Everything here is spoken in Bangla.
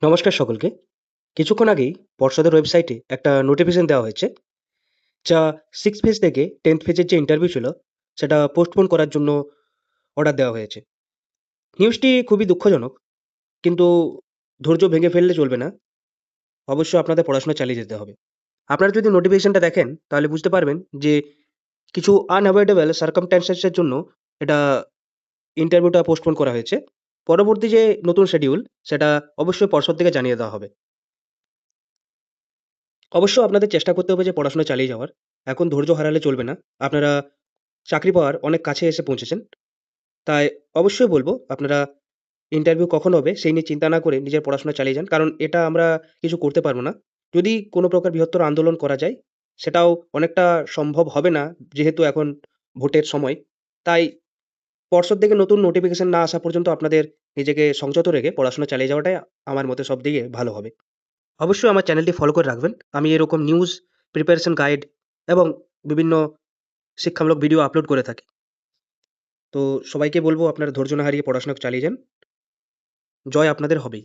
নমস্কার সকলকে। কিছুক্ষণ আগেই পর্ষদের ওয়েবসাইটে একটা নোটিফিকেশন দেওয়া হয়েছে, যা 6 ফেজ থেকে 10th ফেজের যে ইন্টারভিউ ছিল, সেটা পোস্টপোন করার জন্য অর্ডার দেওয়া হয়েছে। নিউজটি খুবই দুঃখজনক, কিন্তু ধৈর্য ভেঙে ফেললে চলবে না। অবশ্যই আপনাদের পড়াশোনা চালিয়ে যেতে হবে। আপনারা যদি নোটিফিকেশনটা দেখেন, তাহলে বুঝতে পারবেন যে কিছু আনঅ্যাভয়েডেবল সার্কামস্ট্যান্সেস এর জন্য এটা ইন্টারভিউটা পোস্টপোন করা হয়েছে। পরবর্তী যে নতুন শিডিউল, সেটা অবশ্যই পর্ষদ থেকে জানিয়ে দেওয়া হবে। অবশ্য আপনাদের চেষ্টা করতে হবে যে পড়াশোনা চালিয়ে যাওয়ার। এখন ধৈর্য হারালে চলবে না। আপনারা চাকরি পাওয়ার অনেক কাছে এসে পৌঁছেছেন। তাই অবশ্যই বলব, আপনারা ইন্টারভিউ কখন হবে সেই নিয়ে চিন্তা না করে নিজের পড়াশোনা চালিয়ে যান। কারণ এটা আমরা কিছু করতে পারব না। যদি কোনো প্রকার বৃহত্তর আন্দোলন করা যায়, সেটাও অনেকটা সম্ভব হবে না, যেহেতু এখন ভোটের সময়। তাই পর্ষদ থেকে নতুন নোটিফিকেশন না আসা পর্যন্ত আপনাদের নিজেকে সংযত রেখে পড়াশোনা চালিয়ে যাওয়াটাই আমার মতে সবদিকে ভালো হবে। অবশ্যই আমার চ্যানেলটি ফলো করে রাখবেন। আমি এরকম নিউজ, প্রিপারেশন গাইড এবং বিভিন্ন শিক্ষামূলক ভিডিও আপলোড করে থাকি। তো সবাইকে বলব, আপনারা ধৈর্য না হারিয়ে পড়াশোনা চালিয়ে যান। জয় আপনাদের হবেই।